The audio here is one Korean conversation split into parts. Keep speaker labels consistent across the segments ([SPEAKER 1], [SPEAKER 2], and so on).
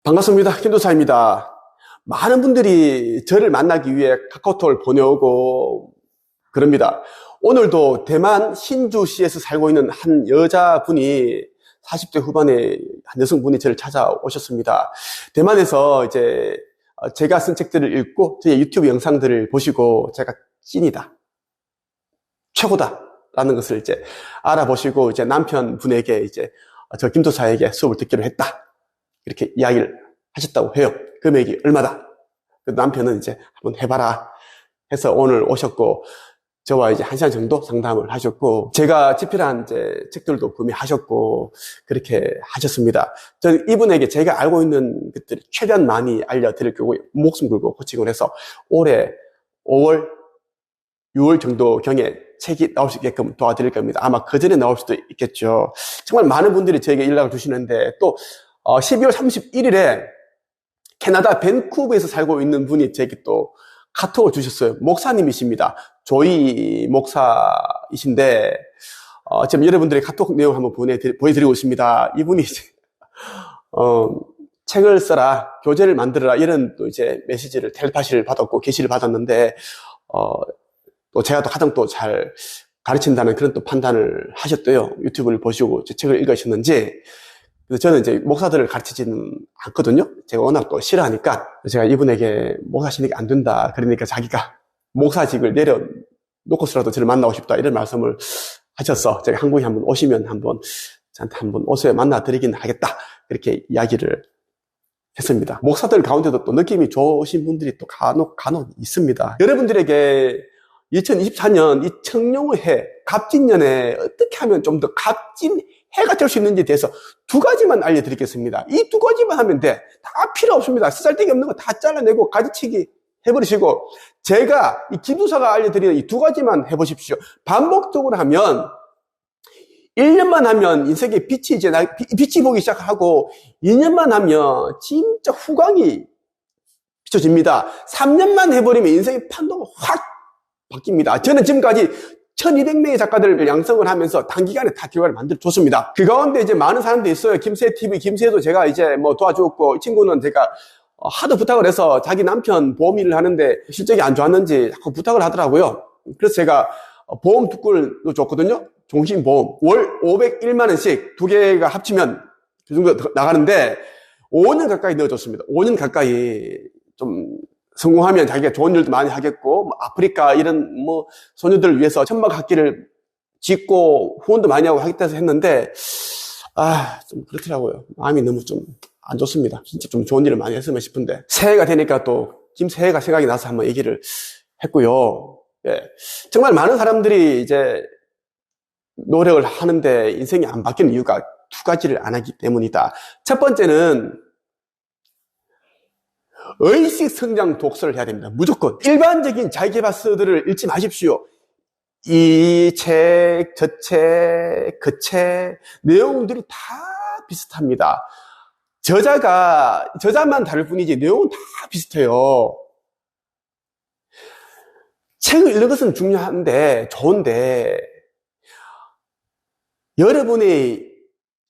[SPEAKER 1] 반갑습니다. 김도사입니다. 많은 분들이 저를 만나기 위해 카카오톡을 보내오고 그럽니다. 오늘도 대만 신주시에서 살고 있는 한 여자분이 40대 후반의 한 여성분이 저를 찾아오셨습니다. 대만에서 이제 제가 쓴 책들을 읽고 제 유튜브 영상들을 보시고 제가 찐이다, 최고다 라는 것을 이제 알아보시고 이제 남편분에게 이제 저 김도사에게 수업을 듣기로 했다, 이렇게 이야기를 하셨다고 해요. 금액이 얼마다. 남편은 이제 한번 해봐라 해서 오늘 오셨고, 저와 이제 1시간 정도 상담을 하셨고, 제가 집필한 이제 책들도 구매하셨고, 그렇게 하셨습니다. 저는 이분에게 제가 알고 있는 것들을 최대한 많이 알려드릴 거고, 목숨 걸고 코칭을 해서 올해 5월, 6월 정도 경에 책이 나올 수 있게끔 도와드릴 겁니다. 아마 그 전에 나올 수도 있겠죠. 정말 많은 분들이 저에게 연락을 주시는데, 또 12월 31일에 캐나다 밴쿠버에서 살고 있는 분이 제게 또 카톡을 주셨어요. 목사님이십니다. 조이 목사이신데 지금 여러분들의 카톡 내용 한번 보여드리고 있습니다. 이분이 이제 책을 써라, 교재를 만들어라, 이런 또 이제 메시지를 텔레파시를 받았고 게시를 받았는데 또 제가 또 가장 또 잘 가르친다는 그런 또 판단을 하셨대요. 유튜브를 보시고 제 책을 읽으셨는지. 저는 이제 목사들을 가르치지는 않거든요. 제가 워낙 또 싫어하니까. 제가 이분에게 목사 신학이 안 된다, 그러니까 자기가 목사직을 내려놓고서라도 저를 만나고 싶다, 이런 말씀을 하셔서 제가 한국에 한번 오시면 저한테 한번 오셔야 만나드리긴 하겠다, 그렇게 이야기를 했습니다. 목사들 가운데도 또 느낌이 좋으신 분들이 또 간혹 있습니다. 여러분들에게 2024년 이 청룡의 해, 갑진년에 어떻게 하면 좀 더 값진 해가 될 수 있는지에 대해서 2가지만 알려드리겠습니다. 이 2가지만 하면 돼. 다 필요 없습니다. 쓰잘데기 없는 거 다 잘라내고 가지치기 해버리시고, 제가 이 김도사가 알려드리는 이 2가지만 해보십시오. 반복적으로 하면 1년만 하면 인생의 빛이 보기 시작하고, 2년만 하면 진짜 후광이 비춰집니다. 3년만 해버리면 인생의 판도가 확 바뀝니다. 저는 지금까지 1200명의 작가들을 양성을 하면서 단기간에 다 결과를 만들어줬습니다. 그 가운데 이제 많은 사람들이 있어요. 김세TV, 김세도 제가 이제 뭐 도와주었고, 이 친구는 제가 하도 부탁을 해서 자기 남편 보험 일을 하는데 실적이 안 좋았는지 자꾸 부탁을 하더라고요. 그래서 제가 보험 2건을 줬거든요. 종신보험. 월 501만원씩 2개가 합치면 그 정도 나가는데 5년 가까이 넣어줬습니다. 5년 가까이 좀 성공하면 자기가 좋은 일도 많이 하겠고, 뭐 아프리카 이런 뭐 소녀들을 위해서 천막 학기를 짓고 후원도 많이 하고 하겠다 해서 했는데, 좀 그렇더라고요. 마음이 너무 좀 안 좋습니다. 진짜 좀 좋은 일을 많이 했으면 싶은데, 새해가 되니까 또 김새해가 생각이 나서 한번 얘기를 했고요. 예. 정말 많은 사람들이 이제 노력을 하는데 인생이 안 바뀌는 이유가 2가지를 안 하기 때문이다. 첫 번째는 의식 성장 독서를 해야 됩니다. 무조건. 일반적인 자기계발서들을 읽지 마십시오. 이 책, 저 책, 그 책, 내용들이 다 비슷합니다. 저자만 다를 뿐이지 내용은 다 비슷해요. 책을 읽는 것은 중요한데, 좋은데, 여러분의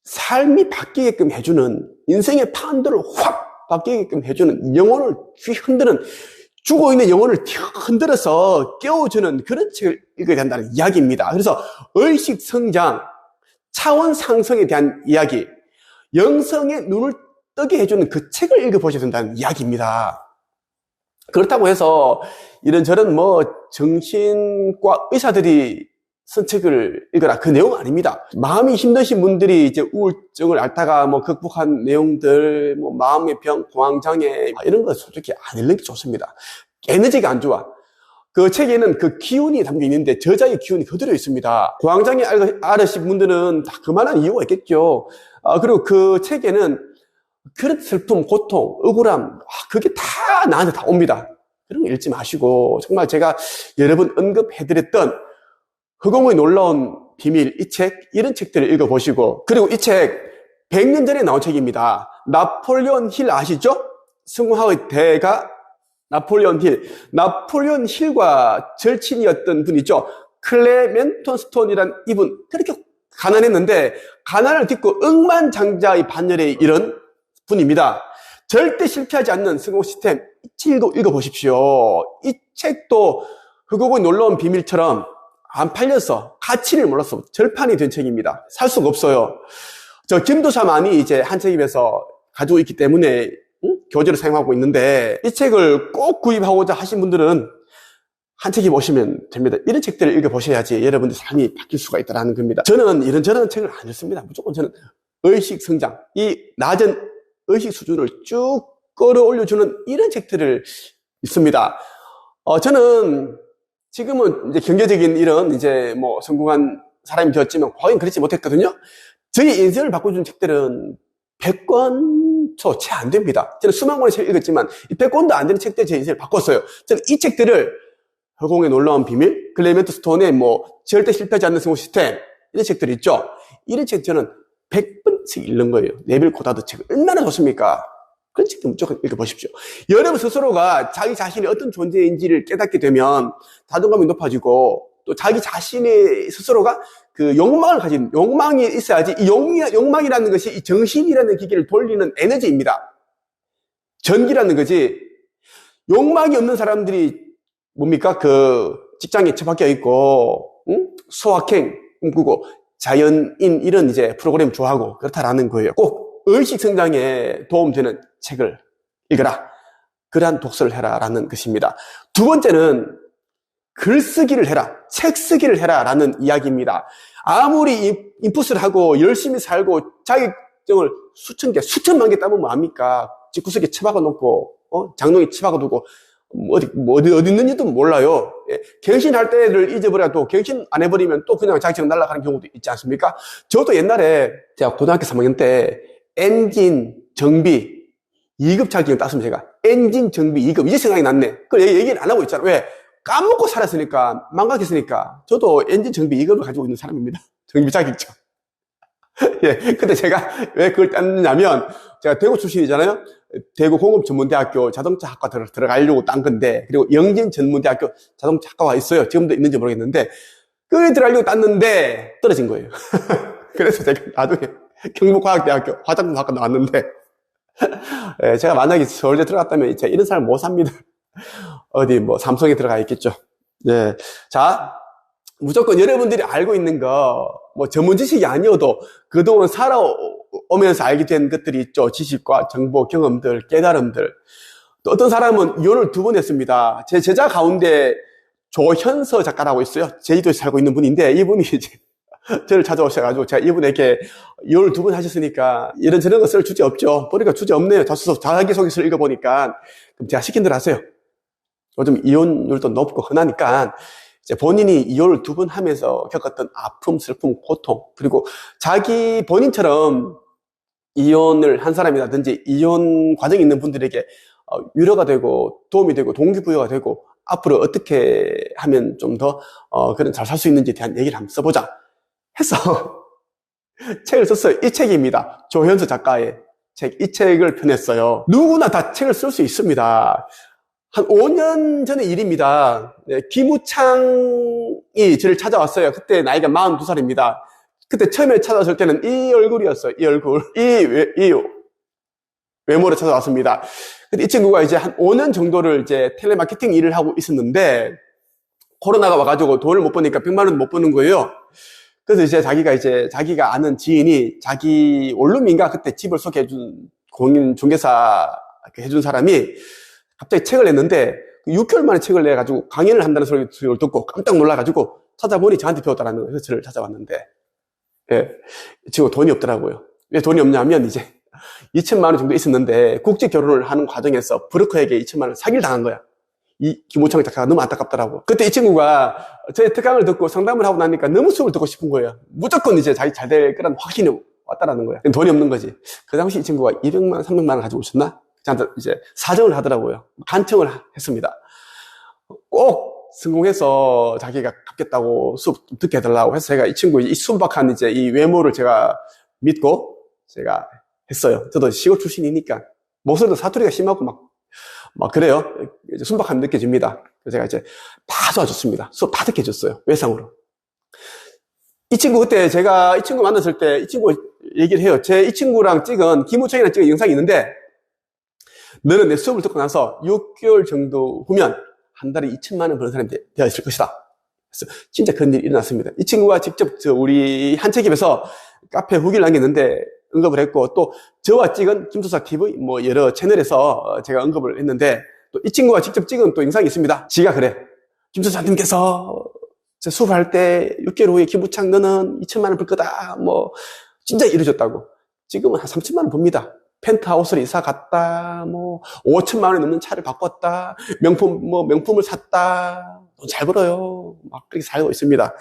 [SPEAKER 1] 삶이 바뀌게끔 해주는, 인생의 판도를 확 바뀌게끔 해주는, 영혼을 흔드는, 죽어있는 영혼을 흔들어서 깨워주는 그런 책을 읽어야 된다는 이야기입니다. 그래서 의식 성장, 차원 상승에 대한 이야기, 영성의 눈을 뜨게 해주는 그 책을 읽어보셔야 된다는 이야기입니다. 그렇다고 해서 이런저런 뭐 정신과 의사들이 쓴 책을 읽어라, 그 내용 아닙니다. 마음이 힘드신 분들이 이제 우울증을 앓다가 뭐 극복한 내용들, 뭐 마음의 병, 공황장애, 이런 거 솔직히 안 읽는 게 좋습니다. 에너지가 안 좋아. 그 책에는 그 기운이 담겨 있는데 저자의 기운이 그대로 있습니다. 공황장애 앓으신 분들은 다 그만한 이유가 있겠죠. 그리고 그 책에는 그런 슬픔, 고통, 억울함, 그게 다 나한테 다 옵니다. 그런 거 읽지 마시고, 정말 제가 여러 번 언급해드렸던 허공의 놀라운 비밀, 이 책, 이런 책들을 읽어보시고, 그리고 이 책 100년 전에 나온 책입니다. 나폴레온 힐 아시죠? 성공학의 대가 나폴레온 힐. 나폴레온 힐과 절친이었던 분이죠. 클레멘톤 스톤이란 이분, 그렇게 가난했는데 가난을 딛고 억만장자의 반열에 이른 분입니다. 절대 실패하지 않는 성공 시스템, 이 책도 읽어보십시오. 이 책도 흑옥의 놀라운 비밀처럼 안 팔려서 가치를 몰라서 절판이 된 책입니다. 살 수가 없어요. 저 김도사만이 이제 한책입에서 가지고 있기 때문에 교재로 사용하고 있는데, 이 책을 꼭 구입하고자 하신 분들은 한책입 오시면 됩니다. 이런 책들을 읽어보셔야지 여러분들 삶이 바뀔 수가 있다는 겁니다. 저는 이런저런 책을 안 읽습니다. 무조건 저는 의식 성장, 이 낮은 의식 수준을 쭉 끌어올려주는 이런 책들을 읽습니다. 저는 지금은 이제 경제적인 이런 이제 뭐 성공한 사람이 되었지만 과거엔 그렇지 못했거든요. 저희 인생을 바꿔준 책들은 100권 채 안 됩니다. 저는 수만 권의 책을 읽었지만 이 100권도 안 되는 책들이 제 인생을 바꿨어요. 저는 이 책들을 허공의 놀라운 비밀, 클레멘트 스톤의 뭐 절대 실패하지 않는 성공 시스템, 이런 책들이 있죠. 이런 책 저는 100번씩 읽는 거예요. 네빌 고다드 책을. 얼마나 좋습니까? 그런 책도 무조건 읽어보십시오. 여러분 스스로가 자기 자신이 어떤 존재인지를 깨닫게 되면 자존감이 높아지고, 또 자기 자신의 스스로가 그 욕망을 가진, 욕망이 있어야지, 이 욕망이라는 것이 이 정신이라는 기계를 돌리는 에너지입니다. 전기라는 거지. 욕망이 없는 사람들이 뭡니까? 그 직장에 처박혀 있고, 소확행 꿈꾸고, 자연인 이런 이제 프로그램 좋아하고 그렇다라는 거예요. 꼭 의식 성장에 도움되는 책을 읽어라. 그러한 독서를 해라라는 것입니다. 두 번째는 글쓰기를 해라. 책 쓰기를 해라라는 이야기입니다. 아무리 인풋을 하고 열심히 살고 자격증을 수천 개, 수천만 개 따면 뭐합니까? 집구석에 처박아 놓고, 장롱에 처박아 두고, 어디 있는지도 몰라요. 예. 갱신할 때를 잊어버려도 갱신 안 해버리면 또 그냥 자격증 날아가는 경우도 있지 않습니까? 저도 옛날에 제가 고등학교 3학년 때 엔진 정비 2급 자격증 땄으면 제가 엔진 정비 2급 이제 생각이 났네. 그걸 얘기를 안 하고 있잖아. 왜? 까먹고 살았으니까, 망각했으니까. 저도 엔진 정비 2급을 가지고 있는 사람입니다. 정비 자격증. 예. 근데 제가 왜 그걸 땄느냐면, 제가 대구 출신이잖아요. 대구 공업전문대학교 자동차학과 들어가려고 딴 건데, 그리고 영진전문대학교 자동차학과가 있어요. 지금도 있는지 모르겠는데, 거기 들어가려고 땄는데 떨어진 거예요. 그래서 제가 나중에 경북과학대학교 화장품학과 나왔는데, 예, 제가 만약에 서울대 들어갔다면 제가 이런 사람 못 삽니다. 어디 뭐 삼성에 들어가 있겠죠. 네. 자, 무조건 여러분들이 알고 있는 거, 뭐 전문 지식이 아니어도 그동안 살아오면서 알게 된 것들이 있죠. 지식과 정보, 경험들, 깨달음들. 또 어떤 사람은 이혼을 2번 했습니다. 제 제자 가운데 조현서 작가라고 있어요. 제주도에 살고 있는 분인데, 이분이 이제 저를 찾아오셔가지고, 제가 이분에게 이혼을 2번 하셨으니까 이런저런 거 쓸 주제 없죠. 보니까 주제 없네요. 자기소개서를 읽어보니까. 그럼 제가 시킨 대로 하세요. 요즘 이혼율도 높고 흔하니까 이제 본인이 이혼을 2번 하면서 겪었던 아픔, 슬픔, 고통, 그리고 자기 본인처럼 이혼을 한 사람이라든지 이혼 과정에 있는 분들에게 위로가 되고 도움이 되고 동기부여가 되고 앞으로 어떻게 하면 좀 더 그런 잘 살 수 있는지에 대한 얘기를 한번 써보자 해서 책을 썼어요. 이 책입니다. 조현서 작가의 책, 이 책을 펴냈어요. 누구나 다 책을 쓸 수 있습니다. 한 5년 전의 일입니다. 네, 김우창이 저를 찾아왔어요. 그때 나이가 42살입니다. 그때 처음에 찾아왔을 때는 이 얼굴이었어요. 이 얼굴. 이 외모로 찾아왔습니다. 근데 이 친구가 이제 한 5년 정도를 이제 텔레마케팅 일을 하고 있었는데, 코로나가 와가지고 돈을 못 버니까 100만 원 못 버는 거예요. 그래서 이제 자기가 아는 지인이 자기 원룸인가 그때 집을 소개해준 공인 중개사 해준 사람이 갑자기 책을 냈는데 6개월 만에 책을 내가지고 강연을 한다는 소리를 듣고 깜짝 놀라가지고 찾아보니 저한테 배웠다라는 거예요. 그래서 저를 찾아왔는데, 예, 지금 돈이 없더라고요. 왜 돈이 없냐면 이제 2천만 원 정도 있었는데 국제 결혼을 하는 과정에서 브로커에게 2천만 원 사기를 당한 거야. 이 김우창 작가가 너무 안타깝더라고. 그때 이 친구가 저의 특강을 듣고 상담을 하고 나니까 너무 수업을 듣고 싶은 거예요. 무조건 이제 자기 잘 될 거라는 확신이 왔다라는 거야. 돈이 없는 거지. 그 당시 이 친구가 200만 원, 300만 원 가지고 오셨나? 저한테 이제 사정을 하더라고요. 간청을 했습니다. 꼭 성공해서 자기가 갚겠다고 수업 듣게 해달라고 해서 제가 이 친구의 이 순박한 이제 이 외모를 제가 믿고 제가 했어요. 저도 시골 출신이니까 목소리도 사투리가 심하고 막 그래요. 이제 순박함이 느껴집니다. 그래서 제가 이제 다 도와줬습니다. 수업 다 듣게 해줬어요. 외상으로. 이 친구 그때 제가 이 친구 만났을 때 이 친구 얘기를 해요. 이 친구랑 찍은 김우창이랑 찍은 영상이 있는데 너는 내 수업을 듣고 나서 6개월 정도 후면 한 달에 2천만 원 버는 사람이 되어 있을 것이다. 그래서 진짜 그런 일이 일어났습니다. 이 친구가 직접 우리 한책집에서 카페 후기를 남겼는데 언급을 했고, 또 저와 찍은 김수사 TV 뭐 여러 채널에서 제가 언급을 했는데, 또 이 친구가 직접 찍은 또 영상이 있습니다. 지가 그래. 김수사님께서 수업할 때 6개월 후에 김부창 너는 2천만 원 벌 거다. 뭐 진짜 이러셨다고. 지금은 한 3천만 원 법니다. 펜트하우스를 이사 갔다, 뭐 5천만 원이 넘는 차를 바꿨다, 명품을 샀다. 돈 잘 벌어요. 막 그렇게 살고 있습니다.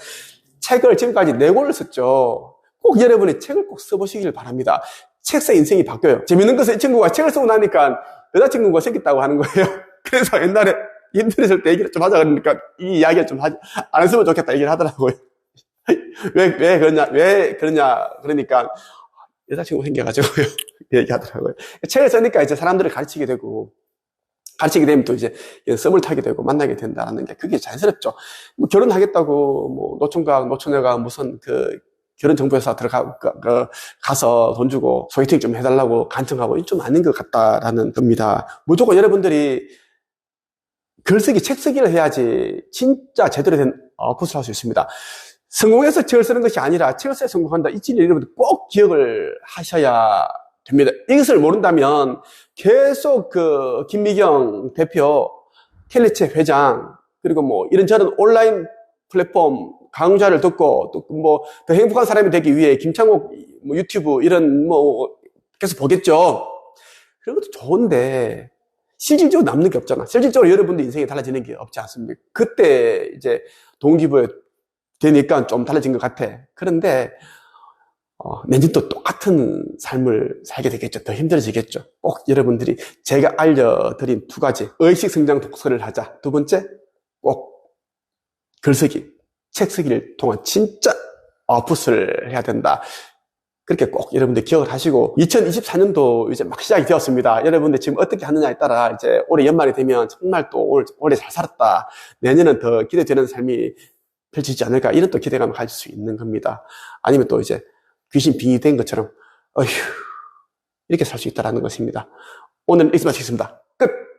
[SPEAKER 1] 책을 지금까지 4권을 썼죠. 꼭 여러분이 책을 꼭 써보시길 바랍니다. 책사 인생이 바뀌어요. 재밌는 것은 이 친구가 책을 쓰고 나니까 여자친구가 생겼다고 하는 거예요. 그래서 옛날에 힘들었을 때 얘기를 좀 하자 그러니까 이 이야기를 좀 안 했으면 좋겠다 얘기를 하더라고요. 왜 그러냐 그러니까 여자친구 생겨가지고요. 얘기하더라고요. 책을 쓰니까 이제 사람들을 가르치게 되면 또 이제 썸을 타게 되고 만나게 된다는 게 그게 자연스럽죠. 뭐 결혼하겠다고 뭐 노총각, 노처녀가 무슨 결혼정보회사 가서 돈 주고 소개팅 좀 해달라고 간청하고 이게 좀 아닌 것 같다라는 겁니다. 무조건 여러분들이 글쓰기, 책 쓰기를 해야지 진짜 제대로 된 아웃풋을 할 수 있습니다. 성공해서 책을 쓰는 것이 아니라 책을 써야 성공한다. 이 진리를 여러분들 꼭 기억을 하셔야 됩니다. 이것을 모른다면 계속 김미경 대표, 텔레책 회장, 그리고 뭐 이런저런 온라인 플랫폼 강좌를 듣고 또 뭐 더 행복한 사람이 되기 위해 김창옥 뭐 유튜브 이런 뭐 계속 보겠죠. 그런 것도 좋은데 실질적으로 남는 게 없잖아. 실질적으로 여러분들 인생이 달라지는 게 없지 않습니까? 그때 이제 동기부여 되니까 좀 달라진 것 같아. 그런데 내년 또 똑같은 삶을 살게 되겠죠. 더 힘들어지겠죠. 꼭 여러분들이 제가 알려드린 2가지 의식 성장 독서를 하자. 2번째, 꼭 글쓰기, 책 쓰기를 통한 진짜 아웃풋을 해야 된다. 그렇게 꼭 여러분들 기억을 하시고 2024년도 이제 막 시작이 되었습니다. 여러분들 지금 어떻게 하느냐에 따라 이제 올해 연말이 되면 정말 또 올해 잘 살았다. 내년은 더 기대되는 삶이 펼치지 않을까 이런 또 기대감을 가질 수 있는 겁니다. 아니면 또 이제 귀신 빙의된 것처럼 어휴 이렇게 살 수 있다는 것입니다. 오늘 여기서 마치겠습니다. 끝!